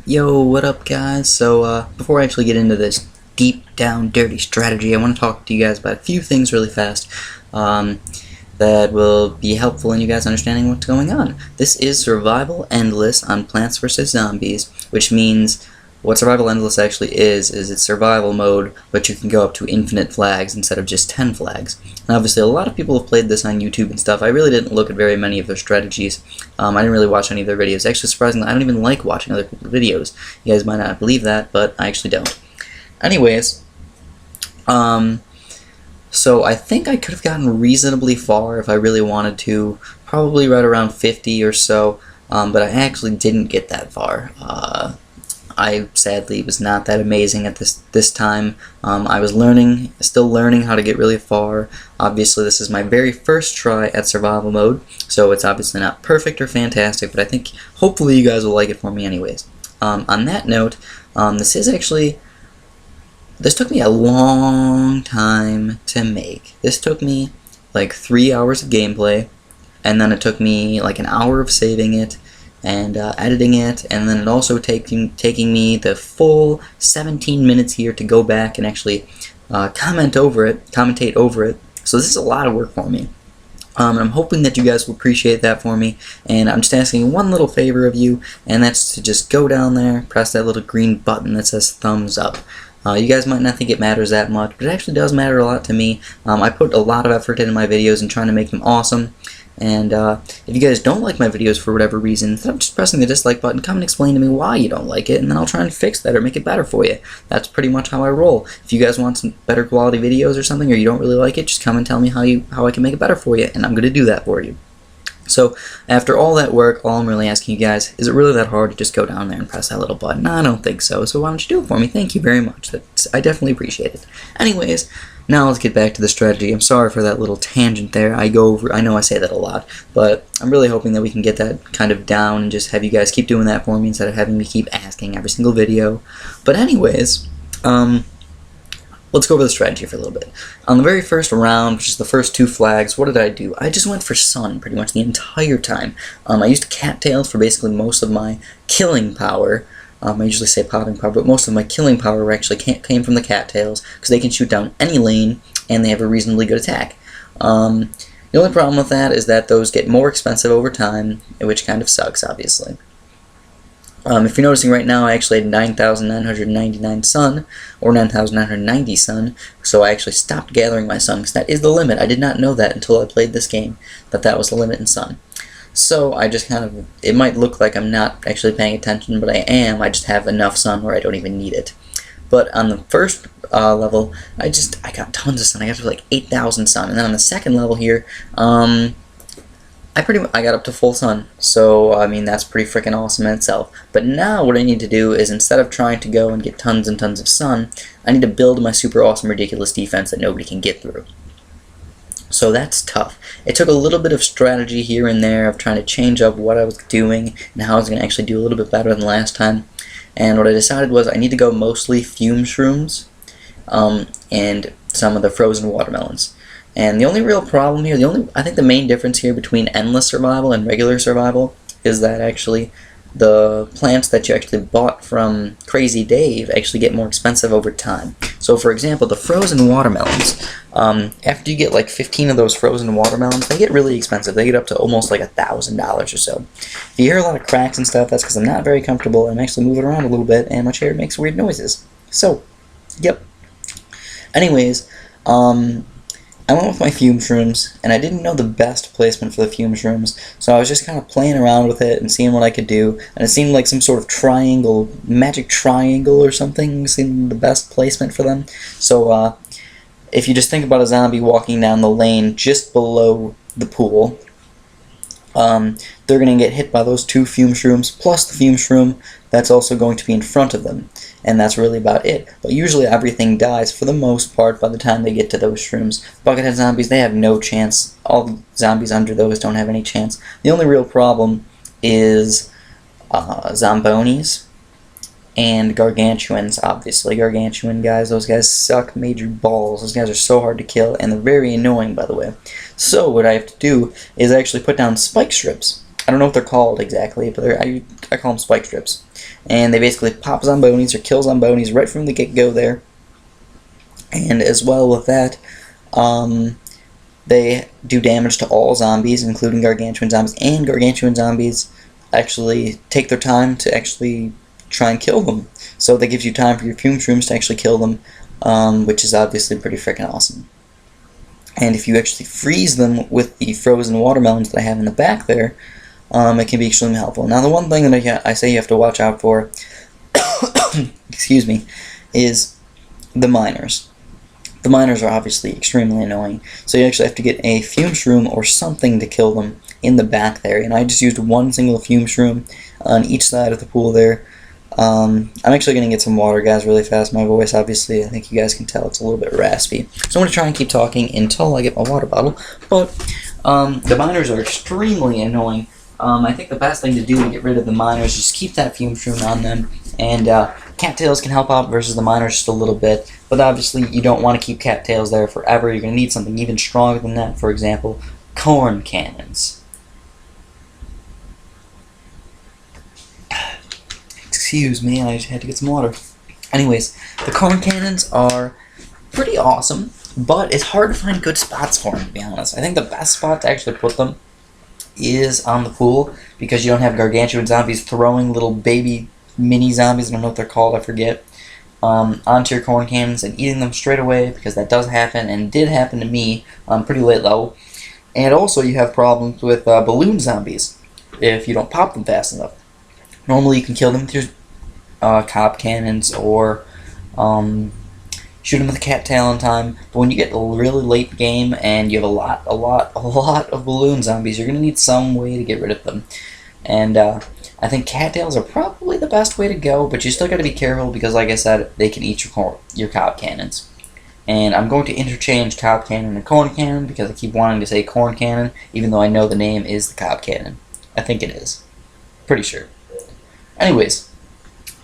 Yo, what up guys? Before I actually get into this deep down dirty strategy, I want to talk to you guys about a few things really fast um, that will be helpful in you guys understanding what's going on. This is Survival Endless on Plants vs. Zombies, which means what Survival Endless actually is it's survival mode, but you can go up to infinite flags instead of just 10 flags. And obviously a lot of people have played this on YouTube and stuff. I really didn't look at very many of their strategies. I didn't really watch any of their videos. Actually, surprisingly, I don't even like watching other people's videos. You guys might not believe that, but I actually don't. Anyways, so I think I could have gotten reasonably far if I really wanted to, probably right around 50 or so, but I actually didn't get that far. I sadly was not that amazing at this time. I was still learning how to get really far. Obviously, this is my very first try at survival mode, so it's obviously not perfect or fantastic, but I think hopefully you guys will like it for me anyways. On that note, this took me a long time to make. This took me like 3 hours of gameplay, and then it took me like an hour of saving it, and editing it, and then it also taking me the full 17 minutes here to go back and actually commentate over it. So this is a lot of work for me. I'm hoping that you guys will appreciate that for me, and I'm just asking one little favor of you, and that's to just go down there, press that little green button that says thumbs up. You guys might not think it matters that much, but it actually does matter a lot to me. I put a lot of effort into my videos and trying to make them awesome. And if you guys don't like my videos for whatever reason, instead of just pressing the dislike button, come and explain to me why you don't like it, and then I'll try and fix that or make it better for you. That's pretty much how I roll. If you guys want some better quality videos or something, or you don't really like it, just come and tell me how I can make it better for you, and I'm going to do that for you. So, after all that work, all I'm really asking you guys, is it really that hard to just go down there and press that little button? No, I don't think so, so why don't you do it for me? Thank you very much. I definitely appreciate it. Anyways, now let's get back to the strategy. I'm sorry for that little tangent there. I know I say that a lot, but I'm really hoping that we can get that kind of down and just have you guys keep doing that for me instead of having me keep asking every single video. But anyways, let's go over the strategy for a little bit. On the very first round, which is the first 2 flags, what did I do? I just went for sun pretty much the entire time. I used cattails for basically most of my killing power. I usually say popping power, but most of my killing power actually came from the cattails, because they can shoot down any lane, and they have a reasonably good attack. The only problem with that is that those get more expensive over time, which kind of sucks, obviously. If you're noticing right now, I actually had 9,999 sun, or 9,990 sun, so I actually stopped gathering my sun, because that is the limit. I did not know that until I played this game, that was the limit in sun. So I just it might look like I'm not actually paying attention, but I am. I just have enough sun where I don't even need it. But on the first level, I got tons of sun. I got to like 8,000 sun, and then on the second level here, I got up to full sun. So I mean that's pretty freaking awesome in itself. But now what I need to do is, instead of trying to go and get tons and tons of sun, I need to build my super awesome ridiculous defense that nobody can get through. So that's tough. It took a little bit of strategy here and there of trying to change up what I was doing and how I was going to actually do a little bit better than last time. And what I decided was I need to go mostly fume shrooms and some of the frozen watermelons. And the only real problem here, I think the main difference here between endless survival and regular survival is that actually the plants that you actually bought from Crazy Dave actually get more expensive over time. So for example, the frozen watermelons, after you get like 15 of those frozen watermelons, they get really expensive. They get up to almost like $1,000 or so. If you hear a lot of cracks and stuff, that's because I'm not very comfortable. I'm actually moving around a little bit, and my chair makes weird noises. So, yep. Anyways, I went with my fume shrooms, and I didn't know the best placement for the fume shrooms, so I was just kind of playing around with it and seeing what I could do, and it seemed like some sort of triangle, magic triangle or something seemed the best placement for them. So if you just think about a zombie walking down the lane just below the pool, they're going to get hit by those 2 fume shrooms, plus the fume shroom that's also going to be in front of them. And that's really about it. But usually everything dies, for the most part, by the time they get to those shrooms. Buckethead zombies, they have no chance. All the zombies under those don't have any chance. The only real problem is zombonis and gargantuans, obviously. Gargantuan guys, those guys suck major balls. Those guys are so hard to kill, and they're very annoying, by the way. So what I have to do is actually put down spike strips. I don't know what they're called exactly, but I call them spike strips. and they basically pop Zombonis or kill Zombonis right from the get-go there. And as well with that, they do damage to all zombies, including gargantuan zombies, and gargantuan zombies actually take their time to actually try and kill them. So that gives you time for your fume shrooms to actually kill them, which is obviously pretty freaking awesome. And if you actually freeze them with the frozen watermelons that I have in the back there, it can be extremely helpful. Now, the one thing that I say you have to watch out for, excuse me, is the miners. The miners are obviously extremely annoying, so you actually have to get a fume shroom or something to kill them in the back there. And I just used one single fume shroom on each side of the pool there. I'm actually going to get some water, guys, really fast. My voice, obviously, I think you guys can tell it's a little bit raspy. So I'm going to try and keep talking until I get my water bottle. But the miners are extremely annoying. I think the best thing to do to get rid of the miners is just keep that fume shroom on them. And cattails can help out versus the miners just a little bit. But obviously, you don't want to keep cattails there forever. You're going to need something even stronger than that. For example, corn cannons. Excuse me, I just had to get some water. Anyways, the corn cannons are pretty awesome, but it's hard to find good spots for them, to be honest. I think the best spot to actually put them is on the pool, because you don't have gargantuan zombies throwing little baby mini zombies, I don't know what they're called, I forget, onto your corn cannons and eating them straight away, because that does happen, and did happen to me on pretty late level. And also you have problems with balloon zombies if you don't pop them fast enough. Normally you can kill them through cob cannons or shoot them with a cattail in time, but when you get really late game and you have a lot of balloon zombies, you're going to need some way to get rid of them. And I think cattails are probably the best way to go, but you still got to be careful because, like I said, they can eat your cob cannons. And I'm going to interchange cob cannon and corn cannon because I keep wanting to say corn cannon, even though I know the name is the cob cannon. I think it is. Pretty sure. Anyways,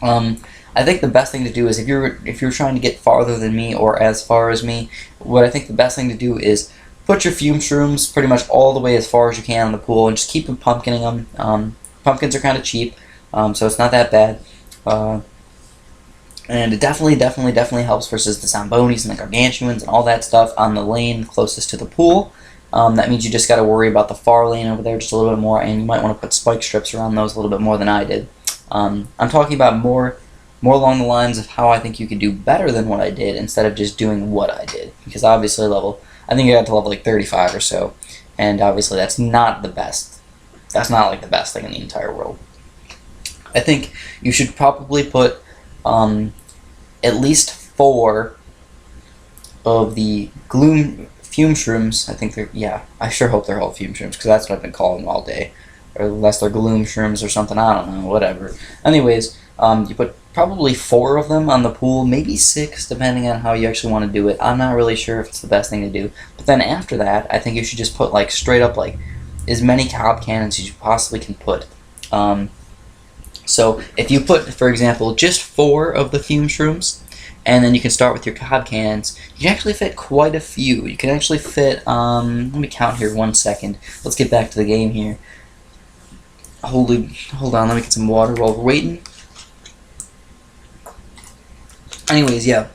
I think the best thing to do is if you're trying to get farther than me or as far as me, what I think the best thing to do is put your fume shrooms pretty much all the way as far as you can in the pool and just keep pumpkining them. Pumpkins are kind of cheap, so it's not that bad. And it definitely helps versus the Zambonis and the Gargantuans and all that stuff on the lane closest to the pool. That means you just got to worry about the far lane over there just a little bit more, and you might want to put spike strips around those a little bit more than I did. I'm talking about more along the lines of how I think you could do better than what I did instead of just doing what I did. Because obviously I think I got to level like 35 or so, and obviously that's not the best. That's not like the best thing in the entire world. I think you should probably put at least 4 of the fume shrooms. I think I sure hope they're all fume shrooms because that's what I've been calling them all day. Or unless they're gloom shrooms or something, I don't know, whatever. Anyways, you put probably 4 of them on the pool, maybe 6, depending on how you actually want to do it. I'm not really sure if it's the best thing to do. But then after that, I think you should just put like straight up like as many cob cannons as you possibly can put. So if you put, for example, just 4 of the fume shrooms, and then you can start with your cob cannons, you can actually fit quite a few. You can actually fit, let me count here 1 second. Let's get back to the game here. Hold on, let me get some water while we're waiting. Anyways, yeah.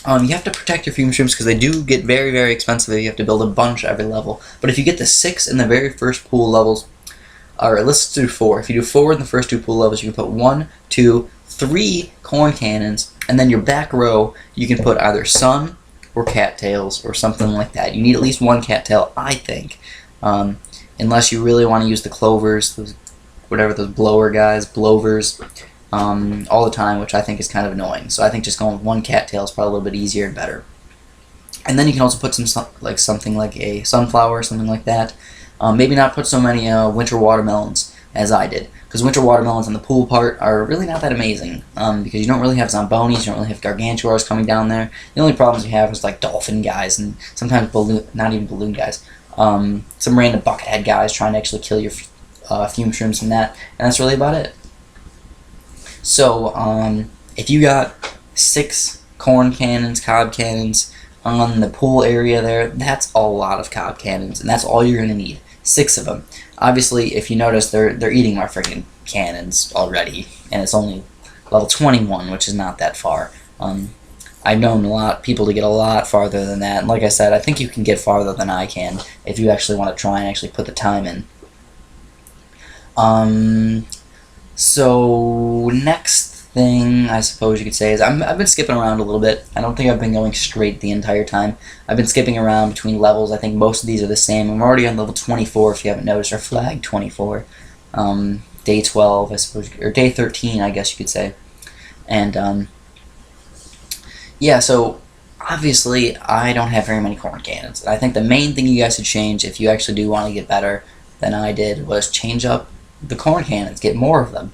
You have to protect your fume shrooms because they do get very, very expensive. You have to build a bunch every level. But if you get the 6 in the very first pool levels, or let's do 4. If you do 4 in the first 2 pool levels, you can put 1, 2, 3 corn cannons, and then your back row, you can put either sun or cattails or something like that. You need at least 1 cattail, I think. Unless you really want to use the clovers, those blower guys, blovers, all the time, which I think is kind of annoying. So I think just going with 1 cattail is probably a little bit easier and better. And then you can also put something like a sunflower, something like that. Maybe not put so many winter watermelons as I did, because winter watermelons in the pool part are really not that amazing, because you don't really have Zambonis, you don't really have Gargantuars coming down there. The only problems you have is like dolphin guys and sometimes not even balloon guys. Some random buckethead guys trying to actually kill your fume shrooms from that, and that's really about it. So, if you got 6 corn cannons, cob cannons on the pool area there, that's a lot of cob cannons, and that's all you're going to need. 6 of them. Obviously, if you notice, they're eating my freaking cannons already, and it's only level 21, which is not that far. I've known a lot of people to get a lot farther than that, and like I said, I think you can get farther than I can if you actually want to try and actually put the time in. So next thing I suppose you could say is I've been skipping around a little bit. I don't think I've been going straight the entire time. I've been skipping around between levels. I think most of these are the same. I'm already on level 24 if you haven't noticed, or flag 24. Day 12, I suppose, or day 13, I guess you could say. And yeah, so obviously I don't have very many corn cannons. I think the main thing you guys should change if you actually do want to get better than I did was change up the corn cannons, get more of them.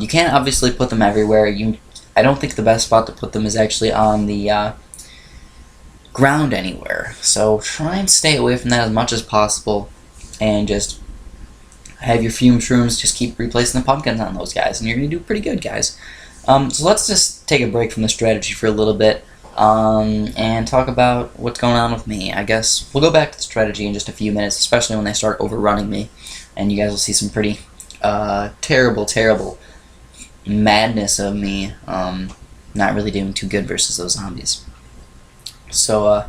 You can't obviously put them everywhere. I don't think the best spot to put them is actually on the ground anywhere. So try and stay away from that as much as possible, and just have your fume shrooms just keep replacing the pumpkins on those guys, and you're going to do pretty good, guys. So let's just take a break from the strategy for a little bit and talk about what's going on with me. I guess we'll go back to the strategy in just a few minutes, especially when they start overrunning me, and you guys will see some pretty terrible madness of me not really doing too good versus those zombies. So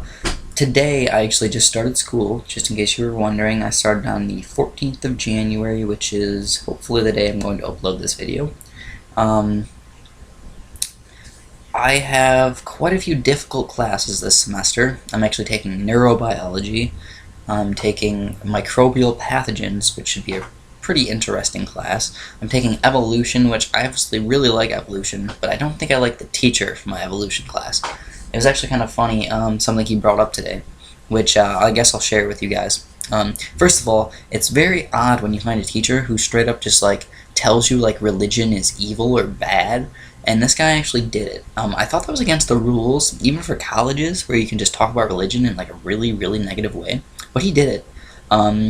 today I actually just started school, just in case you were wondering. I started on the 14th of January, which is hopefully the day I'm going to upload this video. I have quite a few difficult classes this semester. I'm actually taking neurobiology. I'm taking microbial pathogens, which should be a pretty interesting class. I'm taking evolution, which I obviously really like evolution, but I don't think I like the teacher for my evolution class. It was actually kind of funny, something he brought up today, which I guess I'll share with you guys. First of all, it's very odd when you find a teacher who straight up just like tells you like religion is evil or bad, and this guy actually did it. I thought that was against the rules, even for colleges, where you can just talk about religion in like a really negative way, but he did it.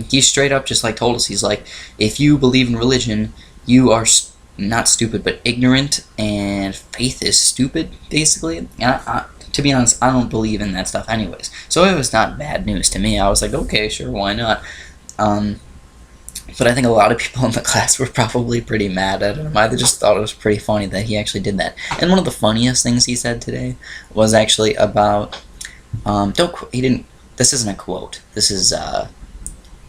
He straight up just like told us, he's like, if you believe in religion, you are not stupid but ignorant, and faith is stupid, basically. And to be honest, I don't believe in that stuff anyways, so it was not bad news to me. I was like, okay, sure, why not? But I think a lot of people in the class were probably pretty mad at him. I just thought it was pretty funny that he actually did that. And one of the funniest things he said today was actually about, this isn't a quote, this is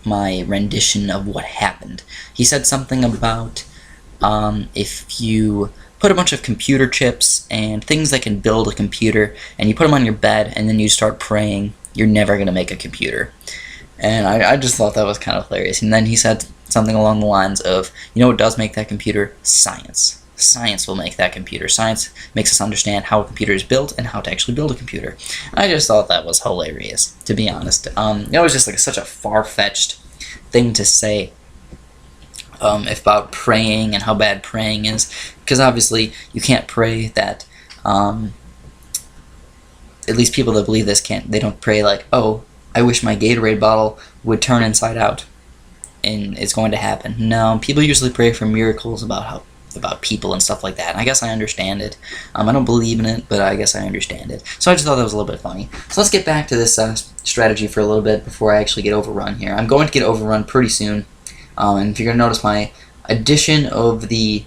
my rendition of what happened. He said something about if you put a bunch of computer chips and things that can build a computer, and you put them on your bed, and then you start praying, you're never going to make a computer. And I just thought that was kind of hilarious. And then he said something along the lines of, you know what does make that computer? Science. Science will make that computer. Science makes us understand how a computer is built and how to actually build a computer. I just thought that was hilarious, to be honest. It was just like such a far-fetched thing to say about praying and how bad praying is, because obviously you can't pray that, at least people that believe this they don't pray like, oh, I wish my Gatorade bottle would turn inside out, and it's going to happen. No, people usually pray for miracles about people and stuff like that. And I guess I understand it. I don't believe in it, but I guess I understand it. So I just thought that was a little bit funny. So let's get back to this strategy for a little bit before I actually get overrun here. I'm going to get overrun pretty soon. And if you're going to notice my addition of the,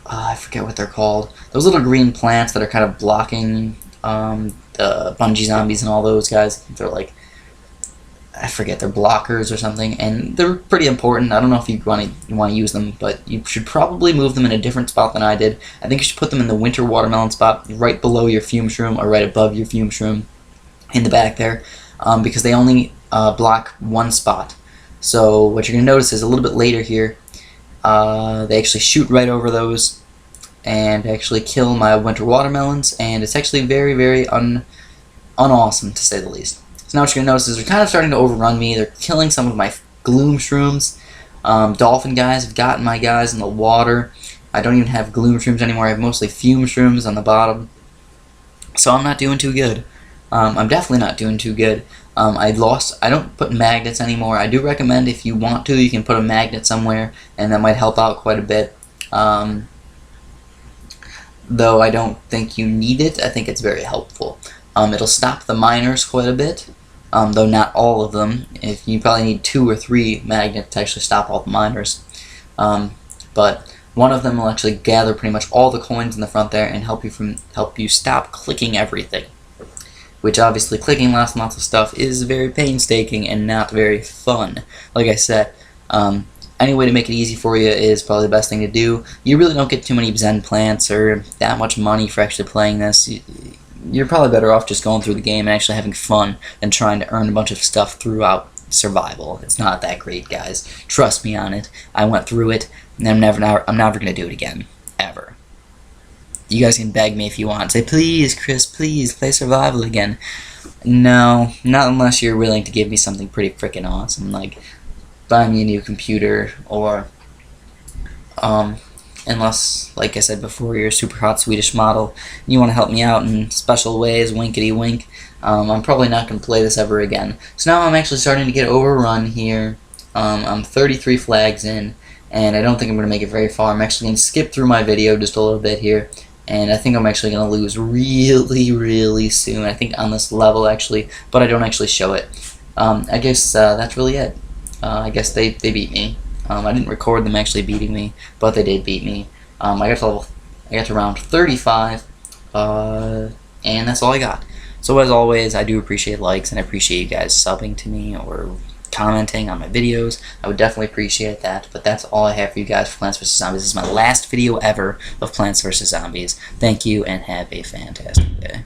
I forget what they're called, those little green plants that are kind of blocking the bungee zombies and all those guys. They're like, I forget, they're blockers or something, and they're pretty important. I don't know if you want to use them, but you should probably move them in a different spot than I did. I think you should put them in the winter watermelon spot, right below your fume shroom, or right above your fume shroom, in the back there, because they only block one spot. So what you're going to notice is a little bit later here, they actually shoot right over those, and actually kill my winter watermelons, and it's actually very unawesome, to say the least. Now what you're going to notice is they're kind of starting to overrun me. They're killing some of my gloom shrooms. Dolphin guys have gotten my guys in the water. I don't even have gloom shrooms anymore. I have mostly fume shrooms on the bottom. So I'm not doing too good. I'm definitely not doing too good. I don't put magnets anymore. I do recommend, if you want to, you can put a magnet somewhere, and that might help out quite a bit. Though I don't think you need it. I think it's very helpful. It'll stop the miners quite a bit. Though not all of them. If you probably need 2 or 3 magnets to actually stop all the miners. But One of them will actually gather pretty much all the coins in the front there and help you stop clicking everything. Which obviously clicking lots and lots of stuff is very painstaking and not very fun. Like I said, any way to make it easy for you is probably the best thing to do. You really don't get too many Zen plants or that much money for actually playing this. You're probably better off just going through the game and actually having fun than trying to earn a bunch of stuff throughout survival. It's not that great, guys. Trust me on it. I went through it, and I'm never going to do it again. Ever. You guys can beg me if you want. Say, please, Chris, please, play survival again. No, not unless you're willing to give me something pretty freaking awesome, like buy me a new computer, or unless, like I said before, you're a super hot Swedish model and you want to help me out in special ways, winkety wink. I'm probably not going to play this ever again. So now I'm actually starting to get overrun here. I'm 33 flags in, and I don't think I'm going to make it very far. I'm actually going to skip through my video just a little bit here, and I think I'm actually going to lose really, really soon. I think on this level, actually, but I don't actually show it. I guess that's really it. I guess they beat me. I didn't record them actually beating me, but they did beat me. I got to round 35, and that's all I got. So as always, I do appreciate likes, and I appreciate you guys subbing to me or commenting on my videos. I would definitely appreciate that, but that's all I have for you guys for Plants vs. Zombies. This is my last video ever of Plants vs. Zombies. Thank you, and have a fantastic day.